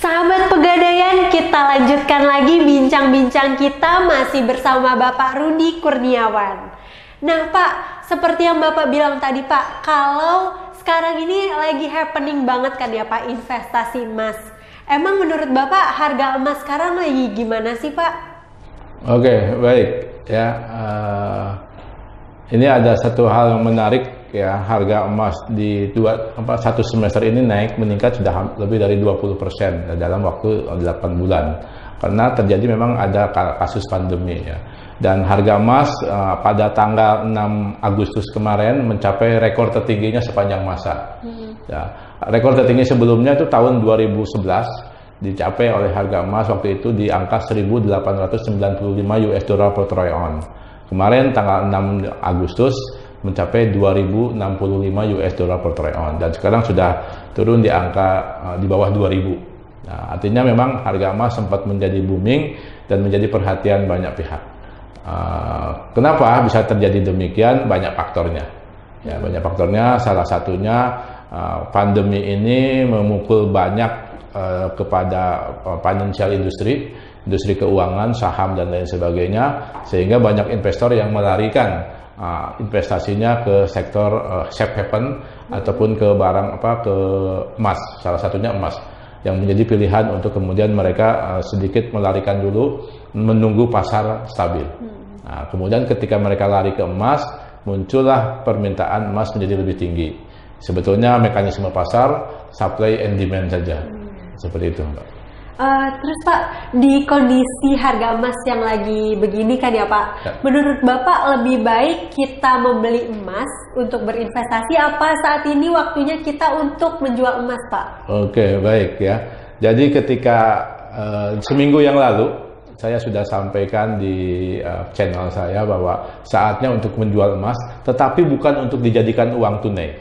Sahabat Pegadaian, kita lanjutkan lagi bincang-bincang kita masih bersama Bapak Rudi Kurniawan. Nah Pak, seperti yang Bapak bilang tadi Pak, kalau sekarang ini lagi happening banget kan ya Pak investasi emas. Emang menurut Bapak harga emas sekarang lagi gimana sih Pak? Oke, baik ya. Ini ada satu hal yang menarik ya, harga emas di satu semester ini meningkat sudah lebih dari 20% dalam waktu 8 bulan. Karena terjadi memang ada kasus pandemi ya. Dan harga emas pada tanggal 6 Agustus kemarin mencapai rekor tertingginya sepanjang masa. Ya, rekor tertinggi sebelumnya itu tahun 2011 dicapai oleh harga emas waktu itu di angka 1.895 US dollar per troy ounce. Kemarin tanggal 6 Agustus mencapai 2.065 US dollar per troy ounce dan sekarang sudah turun di angka di bawah 2.000. Nah, artinya memang harga emas sempat menjadi booming dan menjadi perhatian banyak pihak. Kenapa bisa terjadi demikian? Banyak faktornya. Ya, banyak faktornya. Salah satunya pandemi ini memukul banyak kepada financial industry keuangan, saham dan lain sebagainya, sehingga banyak investor yang melarikan investasinya ke sektor safe haven ataupun ke ke emas, salah satunya emas, yang menjadi pilihan untuk kemudian mereka sedikit melarikan dulu menunggu pasar stabil. Nah, kemudian ketika mereka lari ke emas, muncullah permintaan emas menjadi lebih tinggi. Sebetulnya mekanisme pasar supply and demand saja, seperti itu, Mbak. Terus Pak, di kondisi harga emas yang lagi begini kan ya Pak, ya. Menurut Bapak lebih baik kita membeli emas untuk berinvestasi apa saat ini waktunya kita untuk menjual emas Pak? Oke, baik ya. Jadi ketika seminggu yang lalu saya sudah sampaikan di channel saya bahwa saatnya untuk menjual emas, tetapi bukan untuk dijadikan uang tunai,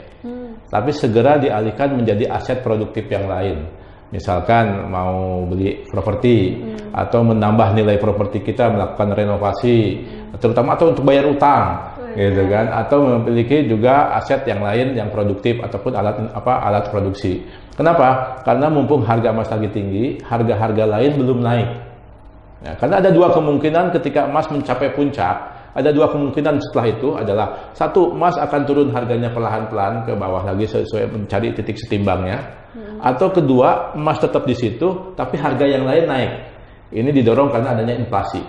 tapi segera dialihkan menjadi aset produktif yang lain. Misalkan mau beli properti atau menambah nilai properti kita, melakukan renovasi, terutama atau untuk bayar utang, gitu kan, atau memiliki juga aset yang lain yang produktif ataupun alat produksi. Kenapa? Karena mumpung harga emas lagi tinggi, harga-harga lain belum naik. Ya, karena ada dua kemungkinan ketika emas mencapai puncak. Ada dua kemungkinan setelah itu adalah, satu, emas akan turun harganya perlahan-lahan ke bawah lagi sesuai mencari titik setimbangnya, atau kedua, emas tetap di situ tapi harga yang lain naik. Ini didorong karena adanya inflasi.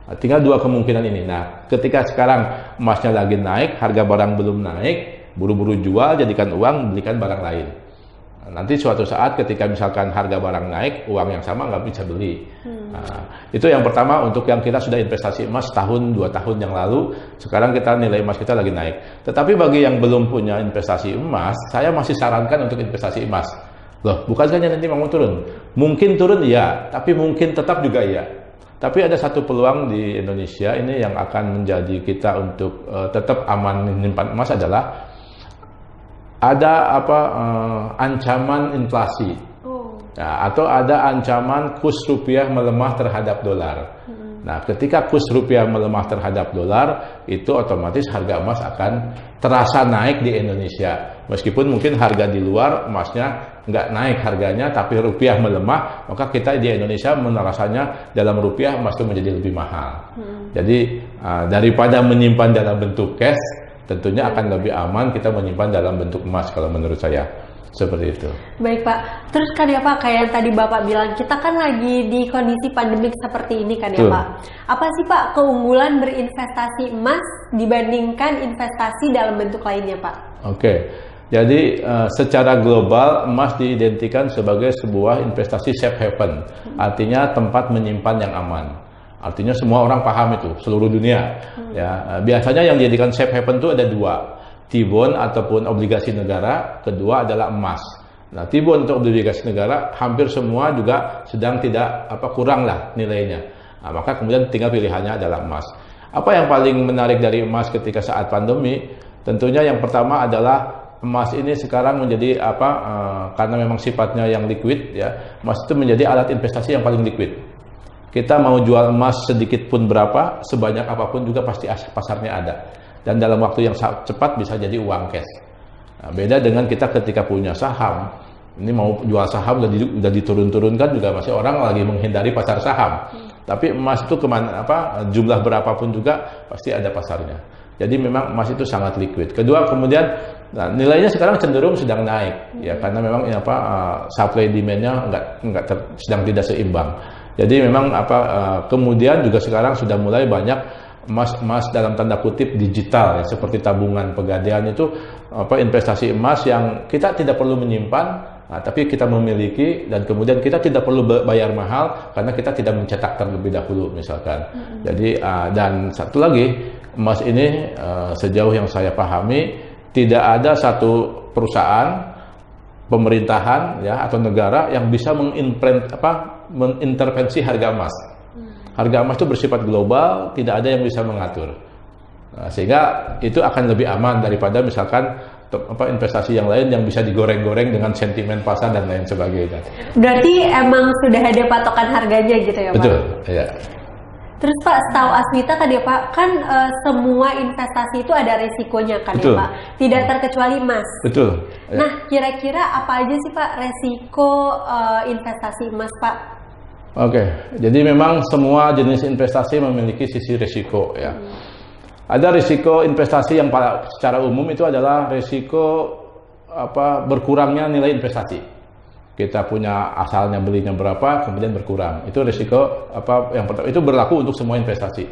Nah, tinggal dua kemungkinan ini. Nah, ketika sekarang emasnya lagi naik, harga barang belum naik, buru-buru jual, jadikan uang, belikan barang lain. Nanti suatu saat ketika misalkan harga barang naik, uang yang sama nggak bisa beli. Nah, itu yang pertama untuk yang kita sudah investasi emas tahun, 2 tahun yang lalu. Sekarang nilai emas kita lagi naik. Tetapi bagi yang belum punya investasi emas, saya masih sarankan untuk investasi emas. Loh, bukankah nanti mau turun? Mungkin turun ya, tapi mungkin tetap juga ya. Tapi ada satu peluang di Indonesia ini yang akan menjadi kita untuk tetap aman menyimpan emas adalah ada ancaman inflasi, nah, atau ada ancaman kurs rupiah melemah terhadap dolar. Nah, ketika kurs rupiah melemah terhadap dolar, itu otomatis harga emas akan terasa naik di Indonesia. Meskipun mungkin harga di luar emasnya nggak naik harganya, tapi rupiah melemah, maka kita di Indonesia merasanya dalam rupiah emas itu menjadi lebih mahal. Jadi daripada menyimpan dalam bentuk cash, tentunya akan lebih aman kita menyimpan dalam bentuk emas kalau menurut saya. Seperti itu. Baik Pak, terus kan ya Pak, kayak yang tadi Bapak bilang, kita kan lagi di kondisi pandemik seperti ini kan ya Pak. Apa sih Pak keunggulan berinvestasi emas dibandingkan investasi dalam bentuk lainnya Pak? Oke, jadi secara global emas diidentikan sebagai sebuah investasi safe haven, artinya tempat menyimpan yang aman. Artinya semua orang paham itu, seluruh dunia. Ya, biasanya yang dijadikan safe haven itu ada dua. T-bond ataupun obligasi negara, kedua adalah emas. Nah, T-bond untuk obligasi negara hampir semua juga sedang tidak kurang lah nilainya. Nah, maka kemudian tinggal pilihannya adalah emas. Apa yang paling menarik dari emas ketika saat pandemi? Tentunya yang pertama adalah emas ini sekarang menjadi karena memang sifatnya yang liquid ya. Emas itu menjadi alat investasi yang paling liquid. Kita mau jual emas sedikit pun berapa, sebanyak apapun juga pasti pasarnya ada. Dan dalam waktu yang cepat bisa jadi uang cash. Nah, beda dengan kita ketika punya saham, Ini mau jual saham udah diturun-turunkan juga masih orang lagi menghindari pasar saham. Tapi emas itu kemana jumlah berapapun juga pasti ada pasarnya. Jadi memang emas itu sangat liquid. Kedua kemudian nilainya sekarang cenderung sedang naik ya karena memang supply demand-nya sedang tidak seimbang. Jadi memang kemudian juga sekarang sudah mulai banyak emas dalam tanda kutip digital ya seperti tabungan pegadaian itu investasi emas yang kita tidak perlu menyimpan tapi kita memiliki dan kemudian kita tidak perlu bayar mahal karena kita tidak mencetak terlebih dahulu misalkan. Jadi dan satu lagi emas ini sejauh yang saya pahami tidak ada satu perusahaan pemerintahan ya atau negara yang bisa mengintervensi harga emas. Harga emas itu bersifat global, tidak ada yang bisa mengatur. Sehingga itu akan lebih aman daripada misalkan investasi yang lain yang bisa digoreng-goreng dengan sentimen pasar dan lain sebagainya. Berarti emang sudah ada patokan harganya gitu ya Pak? Betul, ya. Terus Pak, setahu Asmita tadi ya Pak, kan semua investasi itu ada resikonya kan ya Pak? Tidak terkecuali emas. Betul. Ya. Nah, kira-kira apa aja sih Pak resiko investasi emas Pak? Oke, jadi memang semua jenis investasi memiliki sisi resiko ya. Ada risiko investasi yang secara umum itu adalah risiko berkurangnya nilai investasi. Kita punya asalnya belinya berapa, kemudian berkurang. Itu risiko yang pertama itu berlaku untuk semua investasi.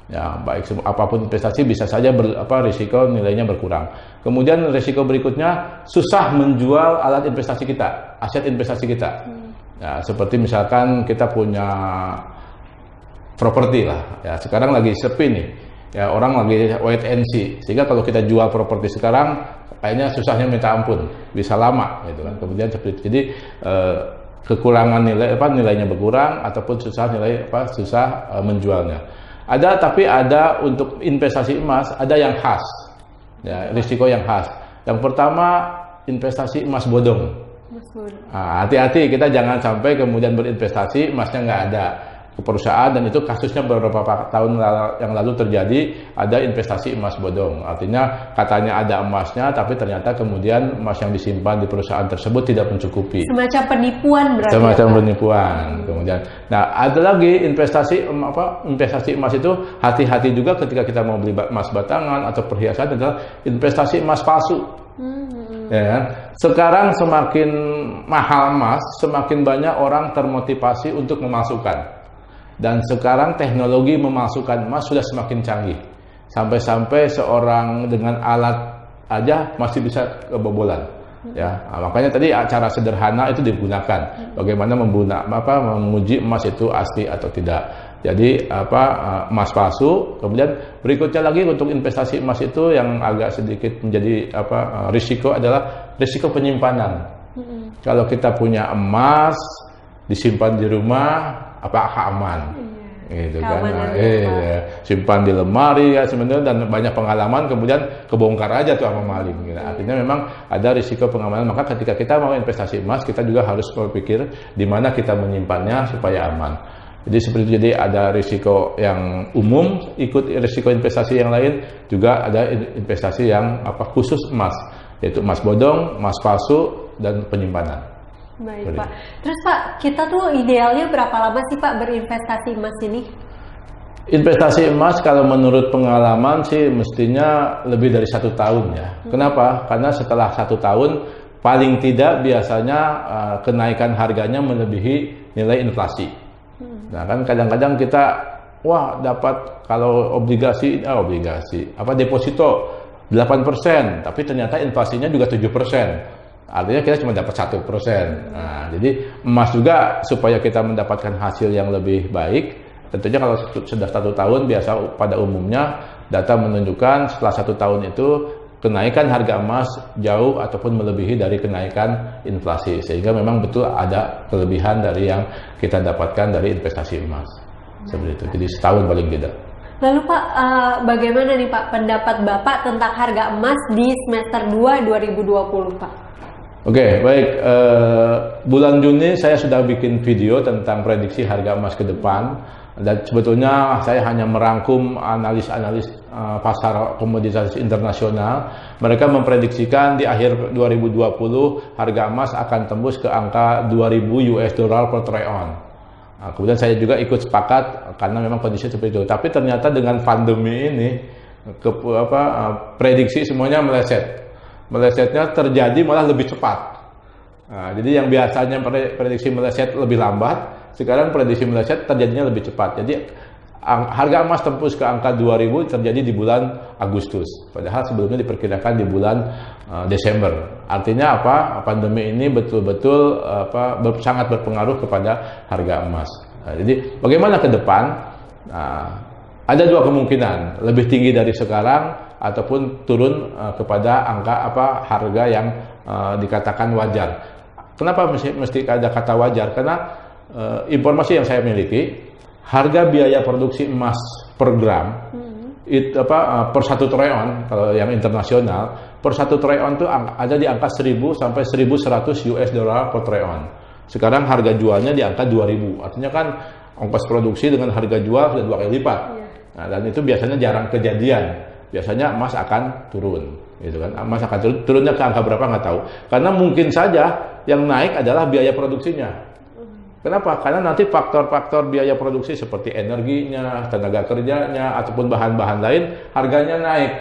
Ya, baik apapun investasi bisa saja risiko nilainya berkurang. Kemudian risiko berikutnya susah menjual alat investasi kita, aset investasi kita. Ya, seperti misalkan kita punya properti lah. Ya, sekarang lagi sepi nih. Ya, orang lagi wait and see. Sehingga kalau kita jual properti sekarang kayaknya susahnya minta ampun, bisa lama gitu kan. Kemudian seperti itu. Jadi kekurangan nilainya berkurang ataupun susah menjualnya. Tapi ada untuk investasi emas ada yang khas. Ya, risiko yang khas. Yang pertama investasi emas bodong. Hati-hati kita jangan sampai kemudian berinvestasi emasnya nggak ada ke perusahaan dan itu kasusnya beberapa tahun yang lalu terjadi ada investasi emas bodong. Artinya katanya ada emasnya tapi ternyata kemudian emas yang disimpan di perusahaan tersebut tidak mencukupi. Semacam penipuan berarti. Semacam penipuan. Kemudian ada lagi investasi emas itu hati-hati juga ketika kita mau beli emas batangan atau perhiasan adalah investasi emas palsu. Ya kan? Sekarang semakin mahal emas, semakin banyak orang termotivasi untuk memasukkan. Dan sekarang teknologi memasukkan emas sudah semakin canggih. Sampai-sampai seorang dengan alat aja masih bisa kebobolan. Ya, makanya tadi cara sederhana itu digunakan. Bagaimana menguji emas itu asli atau tidak. Jadi emas palsu. Kemudian berikutnya lagi untuk investasi emas itu yang agak sedikit menjadi risiko adalah risiko penyimpanan. Kalau kita punya emas disimpan di rumah apakah aman? Gitu kan. Simpan di lemari ya sebenarnya dan banyak pengalaman kemudian kebongkar aja tuh sama maling gitu. Artinya memang ada risiko pengamanan. Maka ketika kita mau investasi emas kita juga harus berpikir di mana kita menyimpannya supaya aman. Jadi seperti itu, jadi ada risiko yang umum ikut risiko investasi yang lain, juga ada investasi yang khusus emas, yaitu emas bodong, emas palsu dan penyimpanan. Baik Pak. Terus Pak, kita tuh idealnya berapa lama sih Pak berinvestasi emas ini? Investasi emas kalau menurut pengalaman sih mestinya lebih dari 1 tahun ya. Kenapa? Karena setelah 1 tahun paling tidak biasanya kenaikan harganya melebihi nilai inflasi. Nah kan kadang-kadang kita dapat kalau obligasi deposito 8%, tapi ternyata inflasinya juga 7%. Artinya kita cuma dapat 1%. Nah, jadi emas juga supaya kita mendapatkan hasil yang lebih baik. Tentunya kalau sudah 1 tahun biasa pada umumnya data menunjukkan setelah 1 tahun itu kenaikan harga emas jauh ataupun melebihi dari kenaikan inflasi. Sehingga memang betul ada kelebihan dari yang kita dapatkan dari investasi emas. Seperti itu. Jadi setahun paling tidak. Lalu Pak, bagaimana nih Pak pendapat Bapak tentang harga emas di semester 2 2020 Pak? Oke, baik. Bulan Juni saya sudah bikin video tentang prediksi harga emas ke depan. Dan sebetulnya saya hanya merangkum analis-analis pasar komoditas internasional. Mereka memprediksikan di akhir 2020 harga emas akan tembus ke angka 2.000 US dollar per troy ounce. Nah, kemudian saya juga ikut sepakat karena memang kondisi seperti itu. Tapi ternyata dengan pandemi ini, prediksi semuanya meleset. Melesetnya terjadi malah lebih cepat. Nah, jadi yang biasanya prediksi meleset lebih lambat, sekarang prediksi meleset terjadinya lebih cepat. Jadi harga emas tembus ke angka 2.000 terjadi di bulan Agustus. Padahal sebelumnya diperkirakan di bulan Desember. Artinya apa? Pandemi ini betul-betul sangat berpengaruh kepada harga emas. Nah, jadi bagaimana ke depan? Nah, ada dua kemungkinan, lebih tinggi dari sekarang ataupun turun kepada angka harga yang dikatakan wajar. Kenapa mesti ada kata wajar? Karena informasi yang saya miliki, harga biaya produksi emas per gram per 1 troy ounce kalau yang internasional, per 1 troy ounce itu ada di angka 1.000 sampai 1.100 US dollar per troy ounce. Sekarang harga jualnya di angka 2.000. Artinya kan ongkos produksi dengan harga jual sudah 2 kali lipat. Nah, dan itu biasanya jarang kejadian. Biasanya emas akan turun, gitu kan? Emas akan turun. Turunnya ke angka berapa nggak tahu. Karena mungkin saja yang naik adalah biaya produksinya. Kenapa? Karena nanti faktor-faktor biaya produksi seperti energinya, tenaga kerjanya, ataupun bahan-bahan lain harganya naik.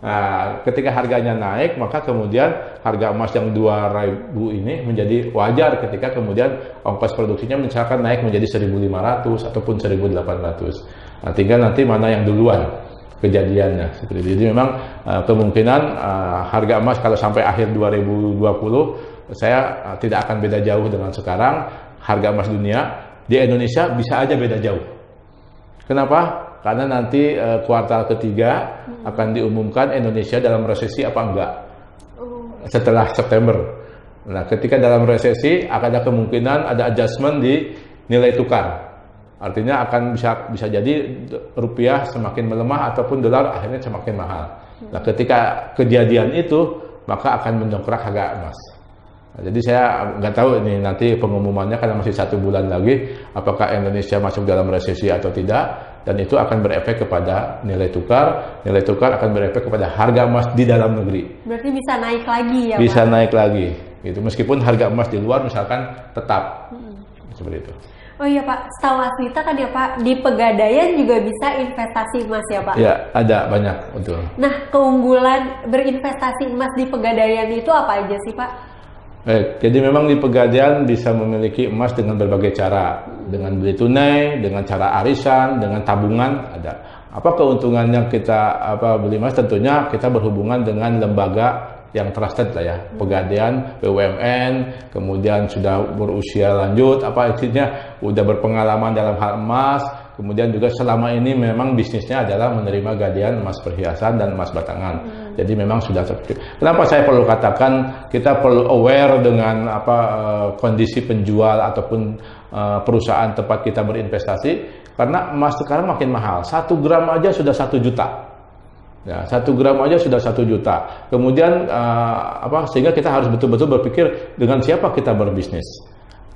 Nah, ketika harganya naik, maka kemudian harga emas yang 2.000 ini menjadi wajar ketika kemudian ongkos produksinya misalkan naik menjadi 1.500 ataupun 1.800. Nah, tinggal nanti mana yang duluan kejadiannya seperti itu. Jadi memang kemungkinan harga emas kalau sampai akhir 2020 saya tidak akan beda jauh dengan sekarang. Harga emas dunia di Indonesia bisa aja beda jauh. Kenapa? Karena nanti kuartal ketiga akan diumumkan Indonesia dalam resesi apa enggak setelah September. Nah, ketika dalam resesi akan ada kemungkinan ada adjustment di nilai tukar. Artinya akan bisa jadi rupiah semakin melemah ataupun dolar akhirnya semakin mahal. Nah, ketika kejadian itu maka akan mendongkrak harga emas. Nah, jadi saya nggak tahu ini nanti pengumumannya karena masih 1 bulan lagi apakah Indonesia masuk dalam resesi atau tidak, dan itu akan berefek kepada nilai tukar. Nilai tukar akan berefek kepada harga emas di dalam negeri. Berarti bisa naik lagi ya, bisa Pak? Naik lagi gitu, meskipun harga emas di luar misalkan tetap seperti itu. Oh iya Pak, setahu Asmita kan ya Pak, di Pegadaian juga bisa investasi emas ya Pak? Ya, ada banyak, betul. Nah, keunggulan berinvestasi emas di Pegadaian itu apa aja sih Pak? Baik, jadi memang di Pegadaian bisa memiliki emas dengan berbagai cara. Dengan beli tunai, dengan cara arisan, dengan tabungan, ada. Apa keuntungannya kita beli emas? Tentunya kita berhubungan dengan lembaga yang trusted lah ya, Pegadaian, BUMN, kemudian sudah berusia lanjut, istilahnya udah berpengalaman dalam hal emas, kemudian juga selama ini memang bisnisnya adalah menerima gadaian emas perhiasan dan emas batangan. Jadi memang sudah seperti. Kenapa saya perlu katakan kita perlu aware dengan kondisi penjual ataupun perusahaan tempat kita berinvestasi, karena emas sekarang makin mahal. 1 gram aja sudah 1 juta. Ya, 1 gram aja sudah 1 juta. Kemudian sehingga kita harus betul-betul berpikir dengan siapa kita berbisnis.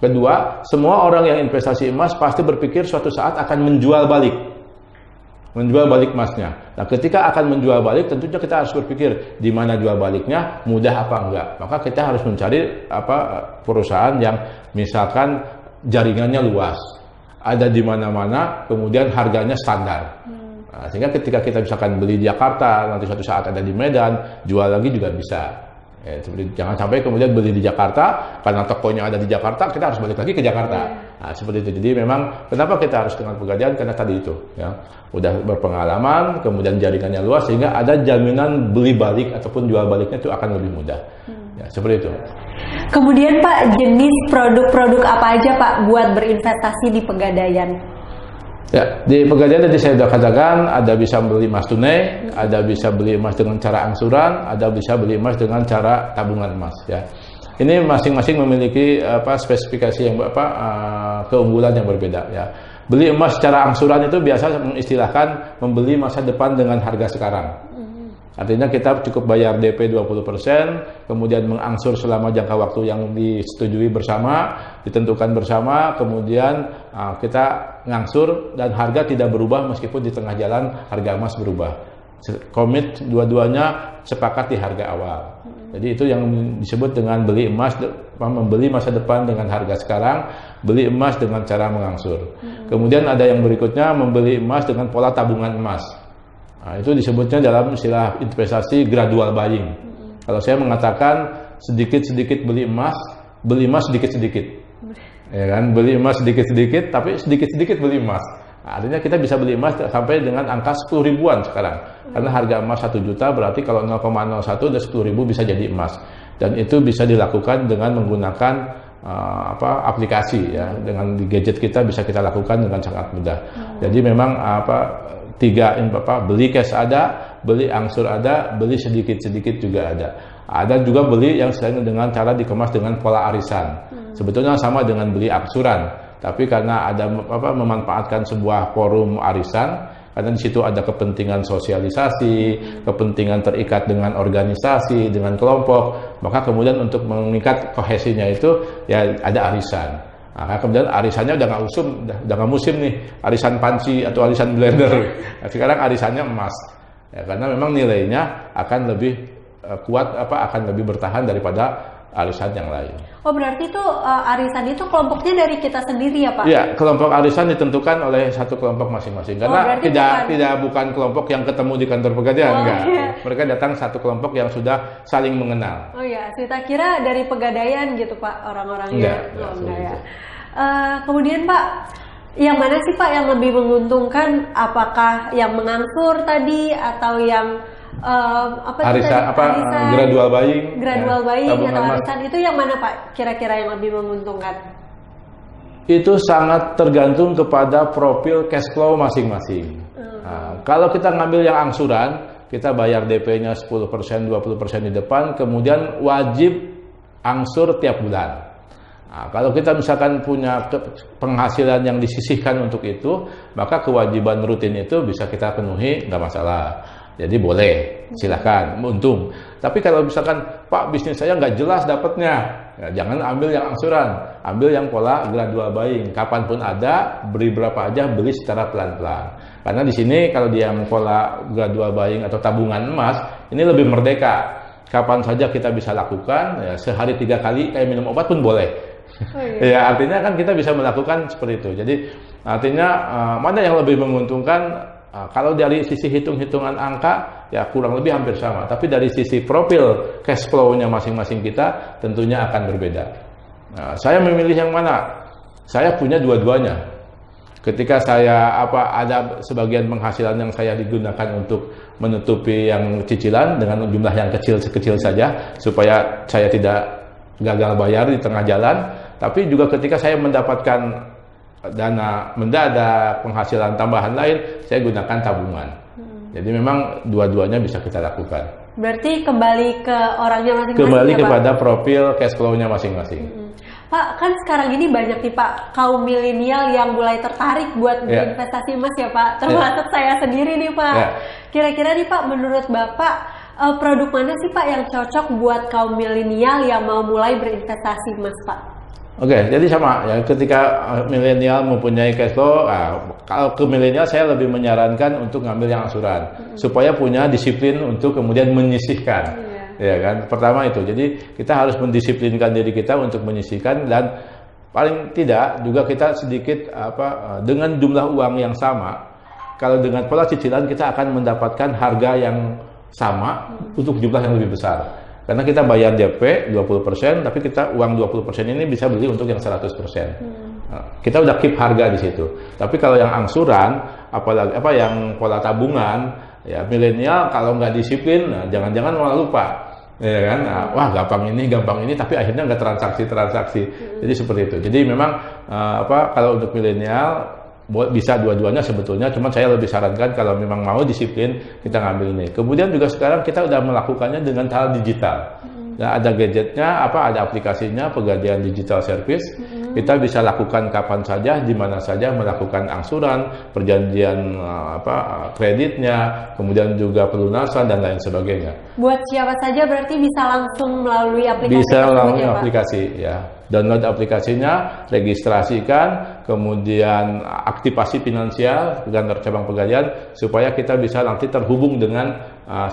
Kedua, semua orang yang investasi emas pasti berpikir suatu saat akan menjual balik emasnya. Nah, ketika akan menjual balik, tentunya kita harus berpikir di mana jual baliknya, mudah apa enggak. Maka kita harus mencari perusahaan yang misalkan jaringannya luas, ada di mana-mana, kemudian harganya standar. Nah, sehingga ketika kita misalkan beli di Jakarta, nanti suatu saat ada di Medan, jual lagi juga bisa. Ya, jangan sampai kemudian beli di Jakarta, karena tokonya ada di Jakarta, kita harus balik lagi ke Jakarta. Nah, seperti itu. Jadi memang kenapa kita harus dengan Pegadaian? Karena tadi itu, ya, udah berpengalaman, kemudian jaringannya luas, sehingga ada jaminan beli balik ataupun jual baliknya itu akan lebih mudah. Ya, seperti itu. Kemudian Pak, jenis produk-produk apa aja Pak buat berinvestasi di Pegadaian? Ya, di Pegadaian tadi saya sudah katakan ada bisa beli emas tunai, ada bisa beli emas dengan cara angsuran, ada bisa beli emas dengan cara tabungan emas. Ya, ini masing-masing memiliki spesifikasi yang keunggulan yang berbeda. Ya, beli emas secara angsuran itu biasa mengistilahkan membeli masa depan dengan harga sekarang. Artinya kita cukup bayar DP 20%, kemudian mengangsur selama jangka waktu yang disetujui bersama, ditentukan bersama, kemudian kita ngangsur dan harga tidak berubah meskipun di tengah jalan harga emas berubah. Komit dua-duanya sepakat di harga awal. Jadi itu yang disebut dengan beli emas, membeli masa depan dengan harga sekarang, beli emas dengan cara mengangsur. Kemudian ada yang berikutnya, membeli emas dengan pola tabungan emas. Nah, itu disebutnya dalam istilah investasi gradual buying. Kalau saya mengatakan sedikit-sedikit beli emas sedikit-sedikit. Ya kan, beli emas sedikit-sedikit, tapi sedikit-sedikit beli emas. Nah, artinya kita bisa beli emas sampai dengan angka 10 ribuan sekarang. Karena harga emas 1 juta berarti kalau 0,01 dan 10 ribu bisa jadi emas. Dan itu bisa dilakukan dengan menggunakan aplikasi ya. Dengan di gadget kita bisa kita lakukan dengan sangat mudah. Jadi memang beli cash ada, beli angsur ada, beli sedikit-sedikit juga ada. Ada juga beli yang selain dengan cara dikemas dengan pola arisan. Sebetulnya sama dengan beli angsuran. Tapi karena ada memanfaatkan sebuah forum arisan, karena di situ ada kepentingan sosialisasi, kepentingan terikat dengan organisasi, dengan kelompok, maka kemudian untuk mengikat kohesinya itu ya ada arisan. Nah, kemudian arisannya udah nggak musim nih, arisan panci atau arisan blender. Nah, sekarang arisannya emas, ya, karena memang nilainya akan lebih kuat, akan lebih bertahan daripada arisan yang lain. Oh, berarti itu arisan itu kelompoknya dari kita sendiri ya Pak? Iya, kelompok arisan ditentukan oleh satu kelompok masing-masing. Karena bukan kelompok yang ketemu di kantor pegadaian, enggak. Iya. Mereka datang satu kelompok yang sudah saling mengenal. Oh iya, kita kira dari pegadaian gitu Pak orang-orangnya. Enggak ya. Kemudian Pak, yang mana sih Pak yang lebih menguntungkan? Apakah yang mengangsur tadi atau yang arisan, gradual buying atau arisan itu yang mana Pak kira-kira yang lebih menguntungkan? Itu sangat tergantung kepada profil cash flow masing-masing. Nah, kalau kita ngambil yang angsuran, kita bayar DP-nya 10%, 20% di depan, kemudian wajib angsur tiap bulan. Nah, kalau kita misalkan punya penghasilan yang disisihkan untuk itu, maka kewajiban rutin itu bisa kita penuhi, nggak masalah. Jadi boleh, silakan, untung. Tapi kalau misalkan, Pak, bisnis saya nggak jelas dapatnya, ya, jangan ambil yang angsuran, ambil yang pola gradual buying. Kapanpun ada, beri berapa aja, beli secara pelan-pelan. Karena di sini kalau dia yang pola gradual buying atau tabungan emas, ini lebih merdeka. Kapan saja kita bisa lakukan, ya, sehari 3 kali kayak minum obat pun boleh. Oh, iya. Ya, artinya kan kita bisa melakukan seperti itu. Jadi artinya mana yang lebih menguntungkan? Kalau dari sisi hitung-hitungan angka, ya kurang lebih hampir sama. Tapi dari sisi profil cash flow-nya masing-masing kita, tentunya akan berbeda. Nah, saya memilih yang mana? Saya punya dua-duanya. Ketika saya ada sebagian penghasilan yang saya digunakan untuk menutupi yang cicilan dengan jumlah yang kecil-kecil saja, supaya saya tidak gagal bayar di tengah jalan. Tapi juga ketika saya mendapatkan dana mendadak, penghasilan tambahan lain, saya gunakan tabungan. Jadi memang dua-duanya bisa kita lakukan. Berarti kembali ke orangnya masing-masing. Kembali ya, kepada profil cash flow-nya masing-masing. Pak, kan sekarang ini banyak nih Pak kaum milenial yang mulai tertarik buat berinvestasi emas ya Pak. Termasuk saya sendiri nih Pak. Kira-kira nih Pak, menurut Bapak produk mana sih Pak yang cocok buat kaum milenial yang mau mulai berinvestasi emas Pak? Oke, jadi sama ya, ketika milenial mempunyai cash flow, kalau ke milenial saya lebih menyarankan untuk ngambil yang angsuran, supaya punya disiplin untuk kemudian menyisihkan, ya kan. Pertama itu, jadi kita harus mendisiplinkan diri kita untuk menyisihkan, dan paling tidak juga kita sedikit dengan jumlah uang yang sama, kalau dengan pola cicilan kita akan mendapatkan harga yang sama untuk jumlah yang lebih besar. Karena kita bayar DP 20%, tapi kita uang 20% ini bisa beli untuk yang 100%. Kita udah keep harga di situ. Tapi kalau yang angsuran, apalagi yang pola tabungan, ya milenial kalau nggak disiplin, jangan-jangan malah lupa, ya kan? Wah gampang ini, tapi akhirnya nggak transaksi. Jadi seperti itu. Jadi memang kalau untuk milenial bisa dua-duanya sebetulnya, cuman saya lebih sarankan kalau memang mau disiplin kita ngambil ini. Kemudian juga sekarang kita udah melakukannya dengan cara digital. Nah, ada gadgetnya, ada aplikasinya, Pegadaian Digital Service. Kita bisa lakukan kapan saja, di mana saja, melakukan angsuran, perjanjian kreditnya, kemudian juga pelunasan dan lain sebagainya. Buat siapa saja berarti bisa langsung melalui aplikasi. Bisa melalui aplikasi, ya. Download aplikasinya, registrasikan, kemudian aktivasi finansial kantor cabang Pegadaian supaya kita bisa nanti terhubung dengan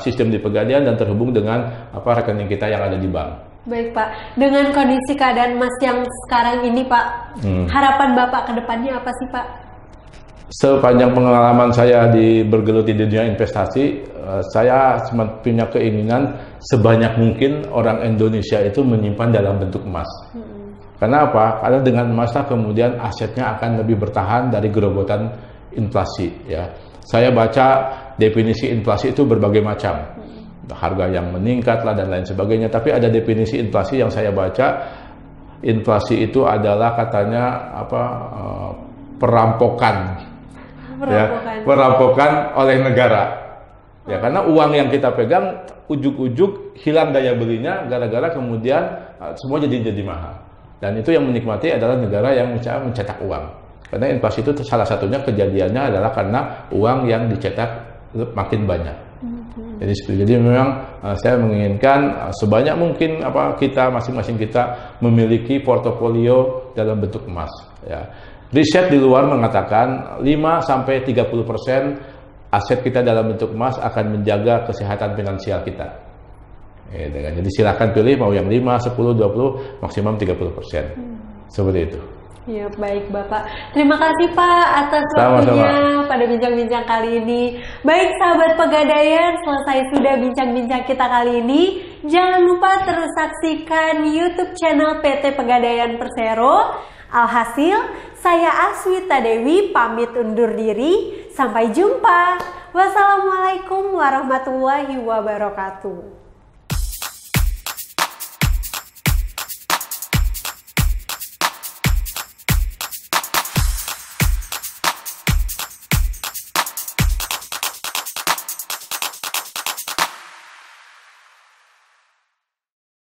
sistem di Pegadaian dan terhubung dengan rekening kita yang ada di bank. Baik Pak, dengan kondisi keadaan Mas yang sekarang ini Pak, harapan Bapak ke depannya apa sih Pak? Sepanjang pengalaman saya bergelut di dunia investasi, saya punya keinginan sebanyak mungkin orang Indonesia itu menyimpan dalam bentuk emas. Karena apa? Karena dengan emaslah kemudian asetnya akan lebih bertahan dari gerogotan inflasi. Ya, saya baca definisi inflasi itu berbagai macam, harga yang meningkat lah dan lain sebagainya. Tapi ada definisi inflasi yang saya baca, inflasi itu adalah katanya perampokan oleh negara. Ya, karena uang yang kita pegang ujuk-ujuk hilang daya belinya gara-gara kemudian semua jadi mahal. Dan itu yang menikmati adalah negara yang mencetak uang. Karena inflasi itu salah satunya kejadiannya adalah karena uang yang dicetak makin banyak. Jadi memang saya menginginkan sebanyak mungkin kita masing-masing kita memiliki portofolio dalam bentuk emas. Ya. Riset di luar mengatakan 5-30% aset kita dalam bentuk emas akan menjaga kesehatan finansial kita. Jadi silakan pilih mau yang 5, 10, 20, maksimum 30%. Seperti itu. Ya, baik Bapak. Terima kasih Pak atas waktunya pada bincang-bincang kali ini. Baik sahabat Pegadaian, selesai sudah bincang-bincang kita kali ini. Jangan lupa terus saksikan YouTube channel PT Pegadaian Persero. Alhasil, saya Aswita Dewi pamit undur diri. Sampai jumpa. Wassalamualaikum warahmatullahi wabarakatuh.